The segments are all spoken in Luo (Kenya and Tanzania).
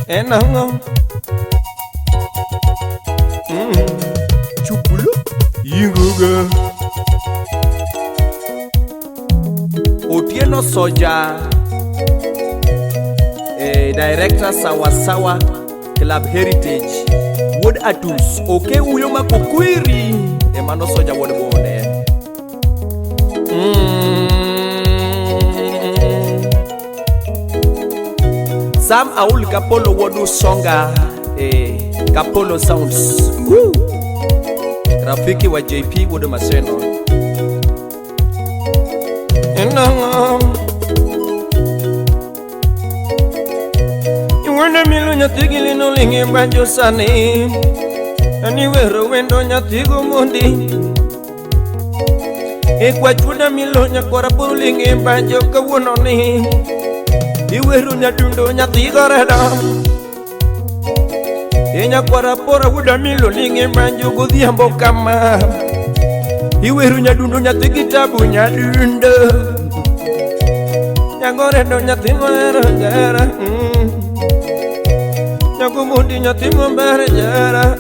Enango Chupulu Yinguga Otieno Soja Director Sawasawa Club Heritage Wood Atus Oke Uyoma Kukwiri Emano Soja Wood Bone Sam Aul Kapolo Wodu Songa Kapolo Sounds Rafiki wa JP Wodu Maseno Iwana milu nyatigi lino lingi banjo sani Aniwero wendo nyatigo mundi Ekwa chuda milu nyakora puru lingi banjo kawunoni Iweru nyadundo nyatigo reda Nyakwara pora wuda milu lingi banjo gudhiambo kama Iweru nyadundo nyatigi tabu nyadundo Nyagorendo nyatimo jara Nyagumundi nyatimo mbere jara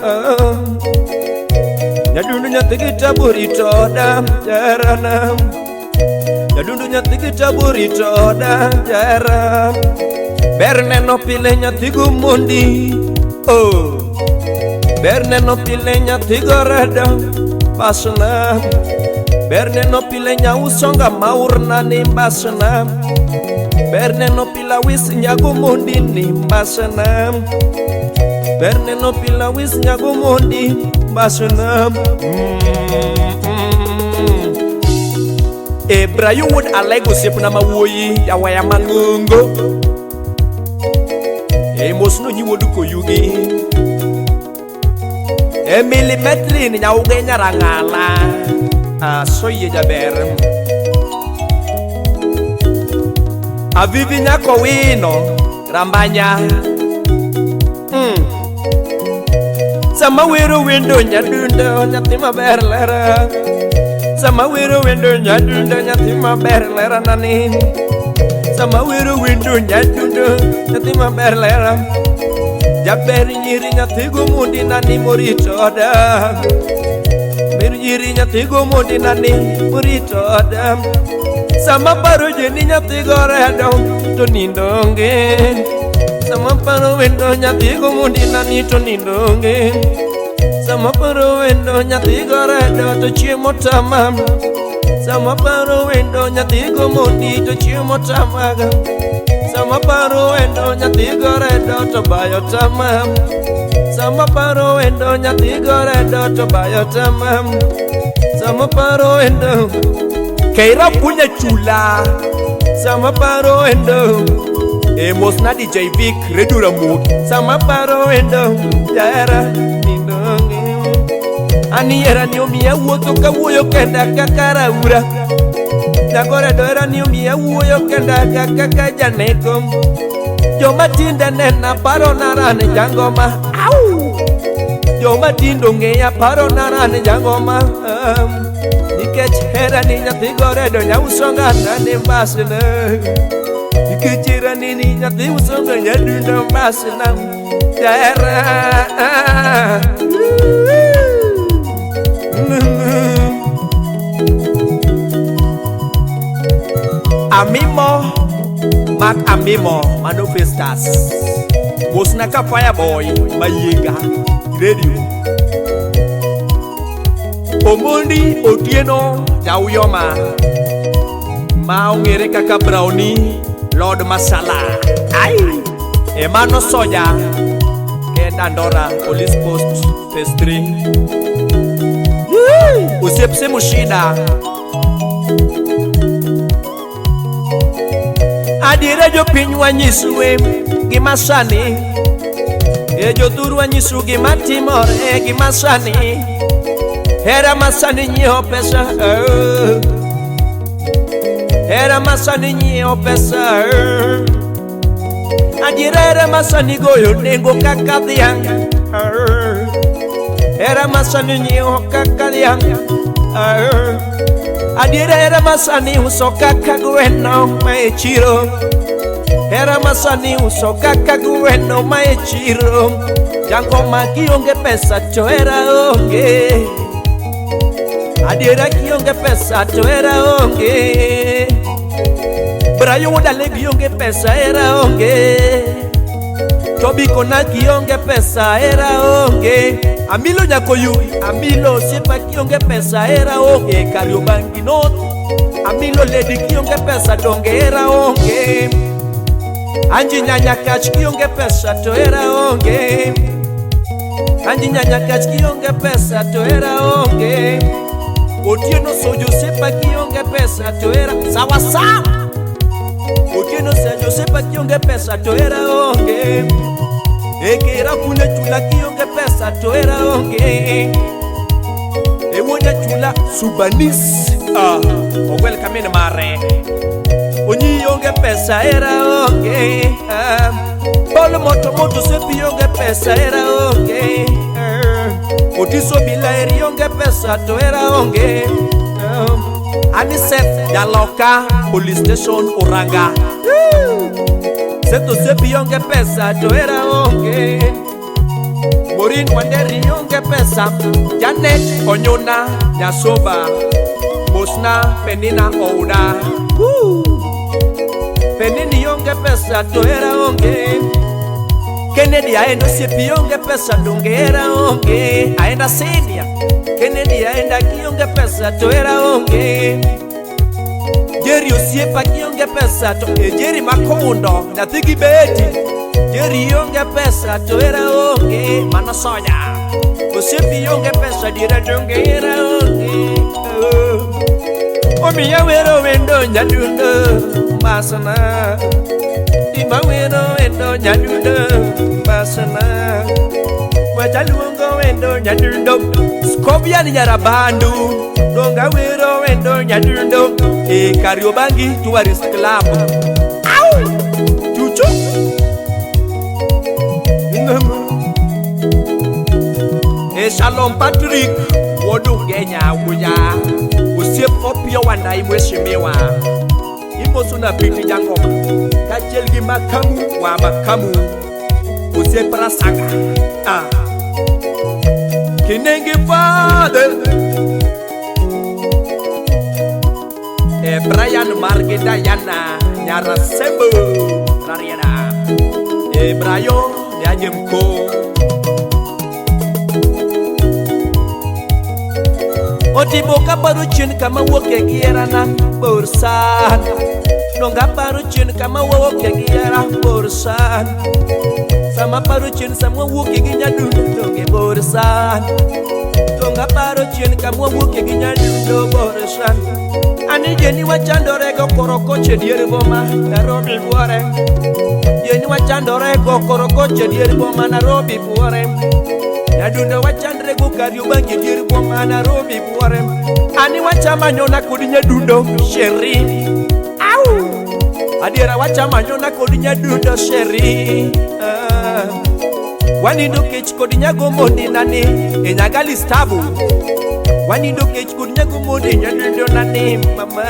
Nyadundu nyatigi tabu ritoda jara nam Nyadundu nyatigi tabu ritoda jara Berne no pile nyatigu mundi Berne no pile nyatigo reda Basuna Berne no pile nyausonga maurna ni basuna Berne no pila wis nyago mundi ni basuna Berne no pila wis nyago mundi basuna Brayo wood alego sepuna mawoyi ya waya mangungo Mosno nyi wodu ko yugi Milimetri ni nyauge nyarangala Soye jaber Avivi nyako wino Rambanya Sama wiro window nyadundo Nyatima berlera Sama wiro window nyadundo Nyatima berlera nani Sama wiro window nyadundo Nyatima berlera Jaber nyiri nyatigo mundi nani moritoda Beru nyiri nyatigo mundi nani moritoda Sama paro jeni nyatigo redo to nindonge Sama paro wendo nyatigo mundi nani to nindonge Sama paro wendo nyatigo redo to chiemo tamam Sama paro wendo nyatigo mundi to chiemo tamaga Sama paro wendo nyatigo redo to bayo tamam Sama paro wendo nyatigo redo to bayo tamam Sama paro wendo Kaira punya chula Sama paro wendo Mosna DJ Vic redura mugi Sama paro wendo Jara nindongi Ani era ni omiya woto kawuyo kenda kakaraura Nagore doera ni omiya wuyo kenda kakajaneko Joma tinda nena paro narane jangoma Au Joma tindo ngeya paro narane jangoma Nikech hera ni nyathigo redo nyausonga nane mbasina Nikechira ni nyathi usonga nyadundo mbasina Jara Amimo Mark Amimo Manifestas Mosnaka Fireboy Mayenga Radio Omondi Otieno Jauyoma Maongere kaka Brownie Lord Masala Ai Emano Soja Kendandora Police Post Phase 3 Usiepse Mushida Adire jo pinywa nyisue gimasani jo durwa nyisu gimatimore gimasani Hera masani nyiho pesa Hera masani nyiho pesa Adire masani goyo nengo kaka dhiang Hera masani nyiho kaka dhiang Adire masani uso kaka gweno mae chiro Era masani uso kaka gweno ma e chiro. Jangoma kionge pesa to era onge. Adiera kionge pesa to era onge. Brayo wadale kionge pesa era onge. Tobiko na kionge pesa era onge. Amilo nyakoyu, amilo sepa kionge pesa era onge. Kariobangi not, amilo lady kionge pesa donge era onge. Anji nyanya kach kionge pesa to era onge. Anji nyanya kach kionge pesa to era onge. Otieno sojo sepa kionge pesa to era sawa sawa. Otieno sojo sepa kionge pesa to era onge. Ekera kune chula kionge pesa to era onge. Ewonya chula subanis ogwel kamene mare. Onyi yonge pesa era onge. Polo moto sepi yonge pesa era onge. Otiso bila eri yonge pesa to era onge. Aniset Yaloka police station Oranga. Seto sepi yonge pesa to era onge. Morin Wanderi yonge pesa. Janet Onyona Nyasoba Bosna Penina Ouda. Penini yonge pesa to era onge. Kennedy aenda sepi yonge pesa donge era onge. Aenda Senia Kennedy aenda kionge pesa to era onge. Jerry osiepa kionge pesa to Jerry Makondo na Thigi Beti. Jerry yonge pesa to era onge. Mana soya osiepi yonge pesa dire donge era onge. Omi ya wero wendo nyadundo masana. Ima wero wendo nyadundo masana. Wajaluongo wendo nyadundo. Skobia ni nyarabandu. Donga wero wendo nyadundo. Kariobangi Tourist Club. Au! Chuchu! Shalom Patrick Wodu Genya Wuya. Usiep opio wanda imweshimiwa. Imosu na biti jangoma. Kachelgi makamu wa makamu. Usiep rasanga. Kinenge Father. Brian Margeda Yana Nyara Sembo Rariana. Brayo Nyajemko. Otiboka baruchin kama woke gierana borsan. Nonga baruchin kama woke giera borsan. Sama baruchin sama woke ginyadundu donge borsan. Nonga baruchin kama woke ginyadundu borsan. Ani jeni wachandore go korokoche dier boma Nairobi buore. Jeni wachandore go korokoche dier boma Nairobi buore. Nadundo wachandre go Kariobangi dier boma Nairobi buore. Ani wachamanyona kodi nyadundo sheri. Au! Adiera wachamanyona kodi nyadundo sheri. Wanindo kech kodi nyagomondi nani enyagali stabu. Wanindo kech kodi nyagomondi nyadundo nani mama.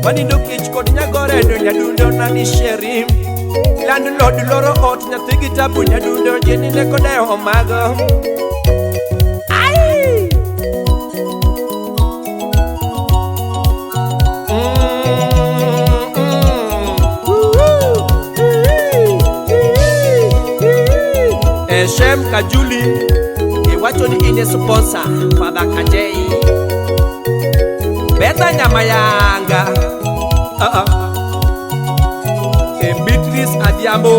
Wanindo kech kodi nyagorendo nyadundo nani sheri. Landlord loro ot nyathi gitabu nyadundo jeni neko deho mago. Ai! Shem Kajuli iwacho ni ine sponsor Father Kajei Beta Nyamayanga Beatrice Adiambo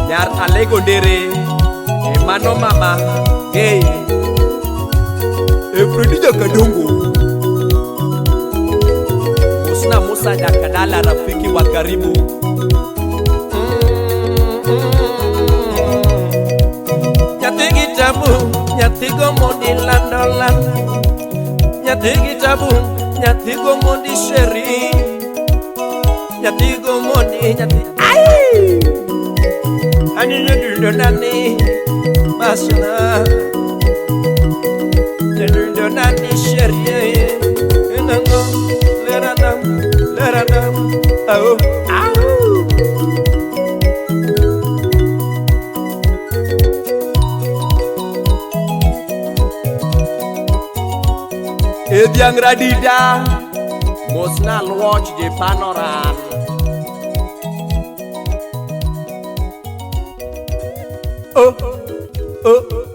Nyar Alego Ndere Mano Mama Hey Fredija Kadongo Musna Musa Jakadala rafiki wa karibu. Nyati gitabu nyati gomondi landolan. Nyati gitabu nyati gomondi sheri. Nyati gomondi nyati ai ani ndundo nani masna ndundo nani sheri enango leranam au au Ediang radida Mosna luoch je panoran Oh, oh,